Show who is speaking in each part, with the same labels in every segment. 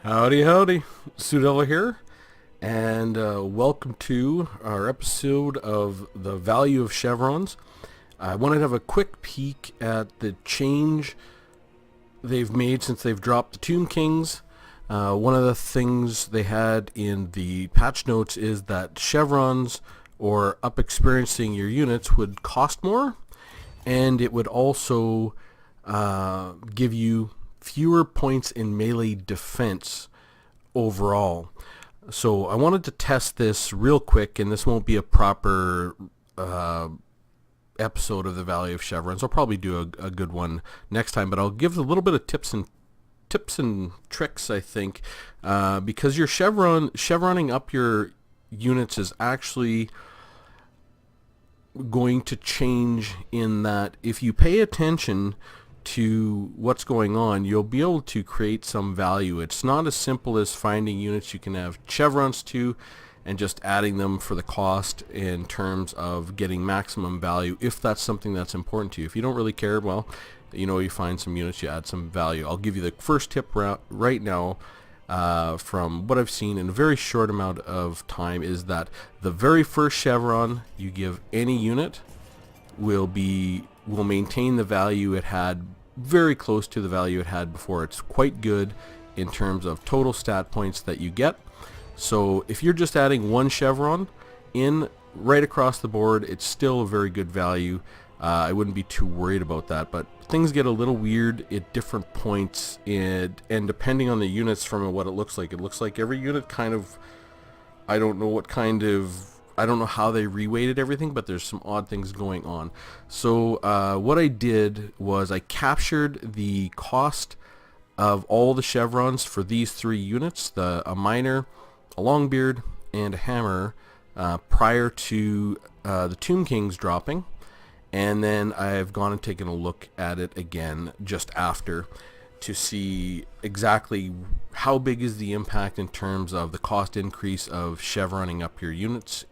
Speaker 1: Howdy, howdy. Sudella here, and welcome to our episode of The Value of Chevrons. I wanted to have a quick peek at the change they've made since they've dropped the Tomb Kings. One of the things they had in the patch notes is that chevrons or up experiencing your units would cost more, and it would also give you fewer points in melee defense overall. So I wanted to test this real quick, and this won't be a proper episode of the Value of Chevrons. I'll probably do a good one next time, but I'll give a little bit of tips and tricks, I think, because your chevroning up your units is actually going to change in that if you pay attention to what's going on, you'll be able to create some value. It's not as simple as finding units you can have chevrons to and just adding them for the cost in terms of getting maximum value, if that's something that's important to you. If you don't really care, well, you find some units, you add some value. I'll give you the first tip right now from what I've seen in a very short amount of time, is that the very first chevron you give any unit will maintain the value it had, very close to the value it had before. It's quite good in terms of total stat points that you get. So if you're just adding one chevron in right across the board, it's still a very good value. I wouldn't be too worried about that, but things get a little weird at different points, and depending on the units from what it looks like every unit kind of, I don't know how they reweighted everything, but there's some odd things going on. So what I did was I captured the cost of all the chevrons for these three units, a miner, a longbeard, and a hammer, prior to the Tomb Kings dropping. And then I've gone and taken a look at it again just after to see exactly how big is the impact in terms of the cost increase of chevroning up your units,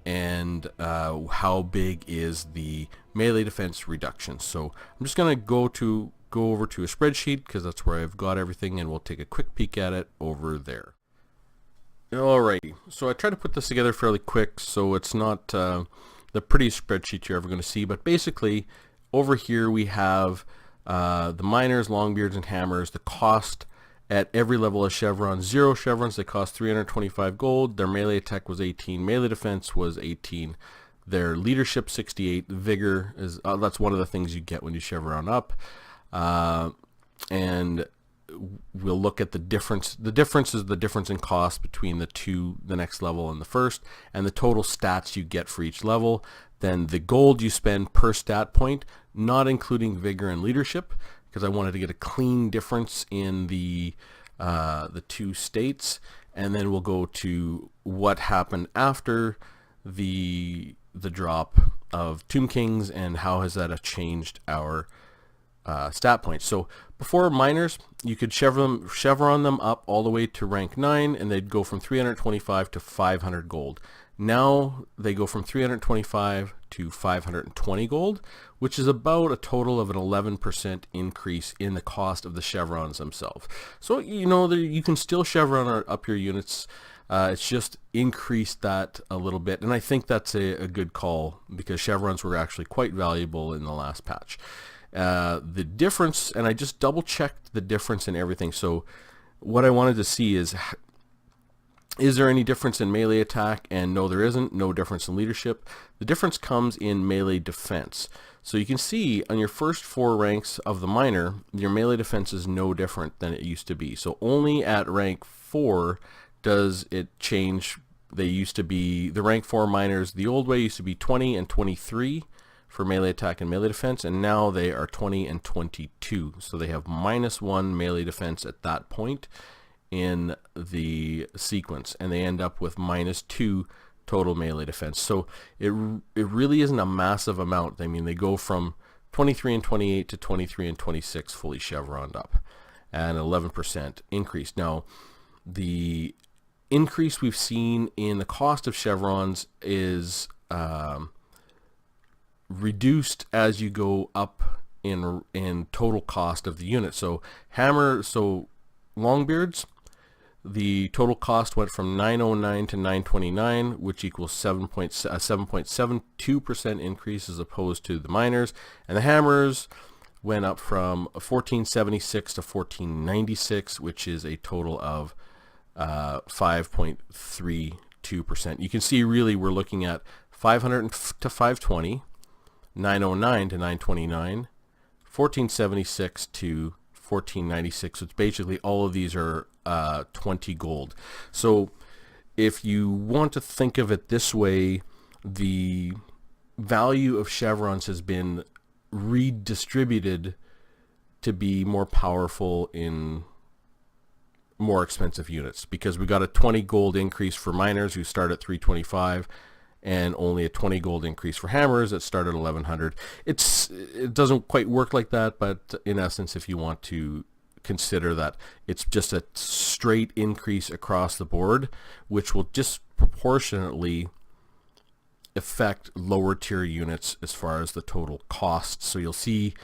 Speaker 1: and how big is the melee defense reduction. So I'm just going to go over to a spreadsheet, because that's where I've got everything, and we'll take a quick peek at it over there. Alrighty, so I tried to put this together fairly quick, so it's not the prettiest spreadsheet you're ever going to see, but basically over here we have the miners, longbeards, and hammers, the cost at every level of chevron. 0 chevrons, they cost 325 gold. Their melee attack was 18. Melee defense was 18. Their leadership 68. Vigor is that's one of the things you get when you chevron up. And we'll look at the difference. The difference is the difference in cost between the next level and the first, and the total stats you get for each level. Then the gold you spend per stat point, not including vigor and leadership, because I wanted to get a clean difference in the two states. And then we'll go to what happened after the drop of Tomb Kings, and how has that changed our stat points. So before miners, you could chevron them up all the way to rank 9, and they'd go from 325 to 500 gold. Now they go from 325 to 520 gold, which is about a total of an 11% increase in the cost of the chevrons themselves. So you can still chevron up your units. It's just increased that a little bit, and I think that's a good call, because chevrons were actually quite valuable in the last patch. The difference, and I just double checked the difference in everything. So what I wanted to see is there any difference in melee attack? And no, there isn't. No difference in leadership. The difference comes in melee defense. So you can see on your first 4 ranks of the miner, your melee defense is no different than it used to be. So only at rank 4 does it change. They used to be, the rank 4 miners, the old way used to be 20 and 23 for melee attack and melee defense, and now they are 20 and 22. So they have -1 melee defense at that point in the sequence, and they end up with -2 total melee defense. So it really isn't a massive amount. I mean, they go from 23 and 28 to 23 and 26 fully chevroned up, and 11% increase. Now, the increase we've seen in the cost of chevrons is reduced as you go up in total cost of the unit. So longbeards, the total cost went from 909 to 929, which equals 7.72% increase as opposed to the miners. And the hammers went up from 1476 to 1496, which is a total of 5.32%. You can see really we're looking at 500 to 520, 909 to 929, 1476 to 1496. It's basically all of these are 20 gold. So if you want to think of it this way, the value of chevrons has been redistributed to be more powerful in more expensive units, because we got a 20 gold increase for miners who start at 325 and only a 20 gold increase for hammers that start at 1100. It doesn't quite work like that, but in essence, if you want to consider that it's just a straight increase across the board, which will just proportionately affect lower tier units as far as the total cost. So you'll see,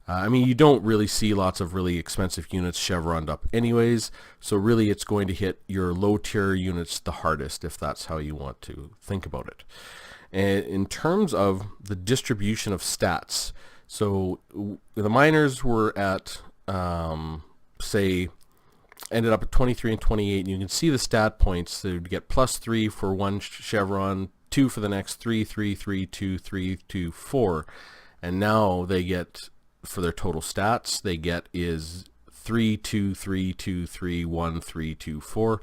Speaker 1: I mean, you don't really see lots of really expensive units chevroned up anyways, so really it's going to hit your low tier units the hardest, if that's how you want to think about it. And in terms of the distribution of stats, so the miners were at say ended up at 23 and 28, and you can see the stat points. They'd get +3 for one chevron, 2 for the next 3, 3, 3, 2, 3, 2, 4, and now they get, for their total stats, they get is 3, 2, 3, 2, 3, 1, 3, 2, 4,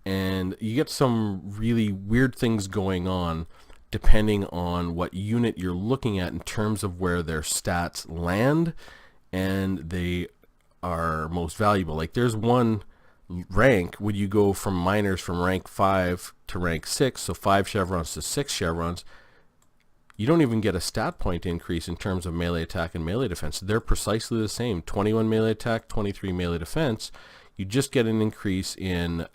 Speaker 1: and you get some really weird things going on depending on what unit you're looking at in terms of where their stats land and they are most valuable. Like there's one rank when you go from miners from rank 5 to rank 6, so 5 chevrons to 6 chevrons, you don't even get a stat point increase in terms of melee attack and melee defense. They're precisely the same. 21 melee attack, 23 melee defense. You just get an increase in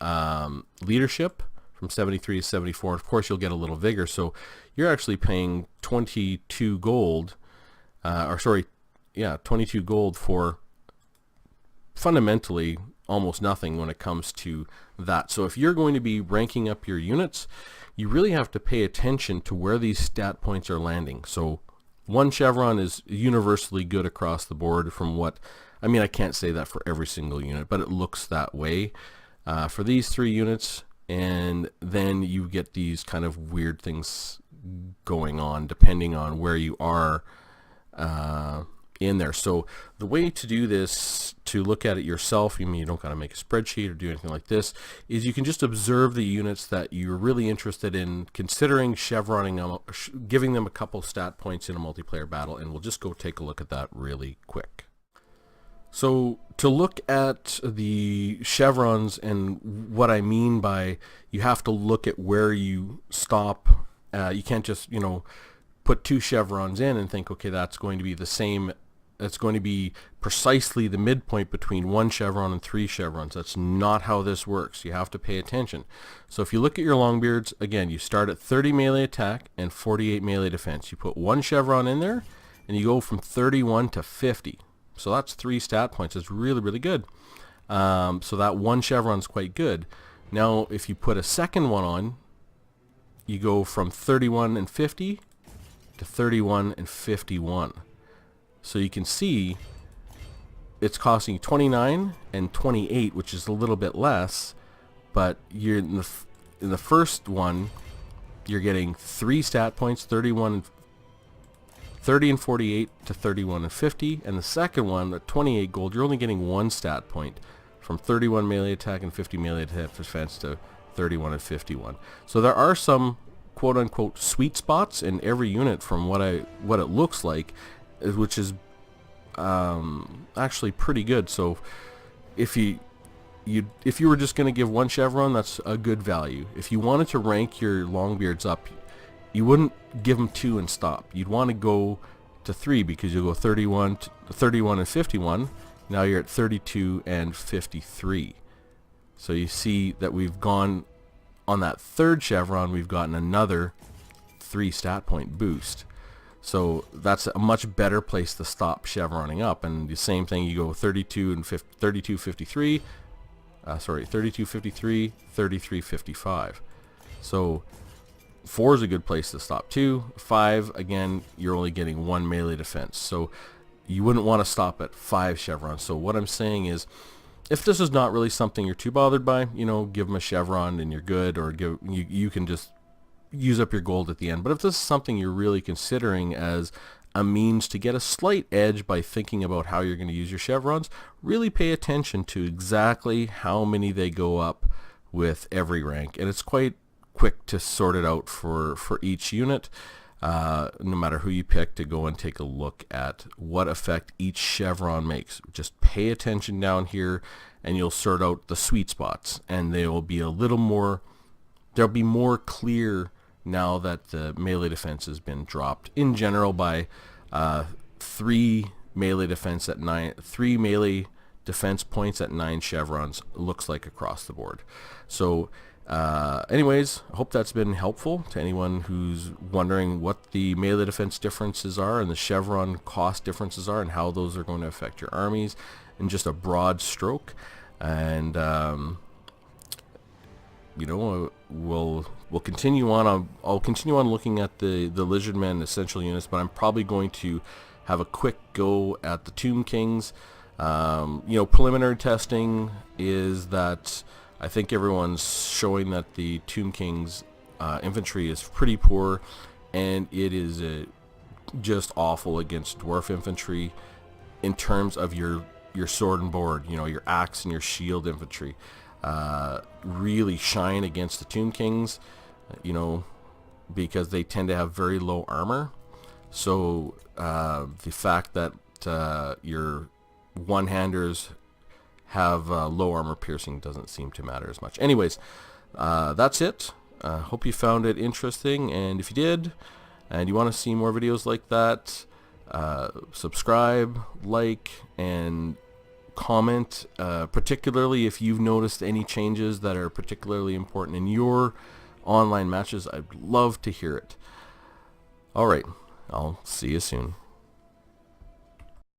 Speaker 1: leadership from 73 to 74. And of course, you'll get a little vigor. So you're actually paying 22 gold, 22 gold for fundamentally almost nothing when it comes to that. So if you're going to be ranking up your units, you really have to pay attention to where these stat points are landing. So one chevron is universally good across the board from what, I mean, I can't say that for every single unit, but it looks that way for these 3 units. And then you get these kind of weird things going on depending on where you are in there. So the way to do this, to look at it yourself, you mean you don't got to make a spreadsheet or do anything like this, is you can just observe the units that you're really interested in, considering chevroning them, giving them a couple stat points in a multiplayer battle, and we'll just go take a look at that really quick. So to look at the chevrons, and what I mean by you have to look at where you stop. You can't just, put 2 chevrons in and think, okay, that's going to be the same. That's going to be precisely the midpoint between 1 chevron and 3 chevrons. That's not how this works. You have to pay attention. So if you look at your longbeards, again, you start at 30 melee attack and 48 melee defense. You put 1 chevron in there, and you go from 31 to 50. So that's 3 stat points. It's really, really good. So that 1 chevron is quite good. Now, if you put a second one on, you go from 31 and 50 to 31 and 51. So you can see it's costing you 29 and 28, which is a little bit less, but you're in the first one, you're getting 3 stat points, 30 and 48 to 31 and 50, and the second one, at 28 gold, you're only getting 1 stat point from 31 melee attack and 50 melee defense to 31 and 51. So there are some quote-unquote sweet spots in every unit from what it looks like, which is actually pretty good. So if you were just going to give 1 chevron, that's a good value. If you wanted to rank your longbeards up, you wouldn't give them 2 and stop. You'd want to go to 3, because you'll go 31 and 51. Now you're at 32 and 53. So you see that we've gone on that 3rd chevron, we've gotten another 3 stat point boost. So that's a much better place to stop chevroning up. And the same thing, you go 32 and 53, 3253, 3355. So 4 is a good place to stop too. 5, again, you're only getting 1 melee defense, so you wouldn't want to stop at 5 chevrons. So what I'm saying is, if this is not really something you're too bothered by, you know, give them a chevron and you're good, or you can just use up your gold at the end. But if this is something you're really considering as a means to get a slight edge by thinking about how you're going to use your chevrons, really pay attention to exactly how many they go up with every rank. And it's quite quick to sort it out for each unit, no matter who you pick, to go and take a look at what effect each chevron makes. Just pay attention down here and you'll sort out the sweet spots, and they will be a little more, they'll be more clear now that the melee defense has been dropped in general by 3 melee defense at 9, 3 melee defense points at 9 chevrons, looks like across the board. So anyways, I hope that's been helpful to anyone who's wondering what the melee defense differences are and the chevron cost differences are and how those are going to affect your armies in just a broad stroke. And you know, we'll continue on. I'll continue on looking at the Lizardmen essential units, but I'm probably going to have a quick go at the Tomb Kings. You know, preliminary testing is that I think everyone's showing that the Tomb Kings infantry is pretty poor, and it is just awful against dwarf infantry in terms of your sword and board, you know, your axe and your shield infantry. Really shine against the Tomb Kings, you know, because they tend to have very low armor. So the fact that your one-handers have low armor piercing doesn't seem to matter as much. Anyways, that's it. Hope you found it interesting, and if you did and you want to see more videos like that, subscribe, like, and comment, particularly if you've noticed any changes that are particularly important in your online matches. I'd love to hear it. Alright, I'll see you soon.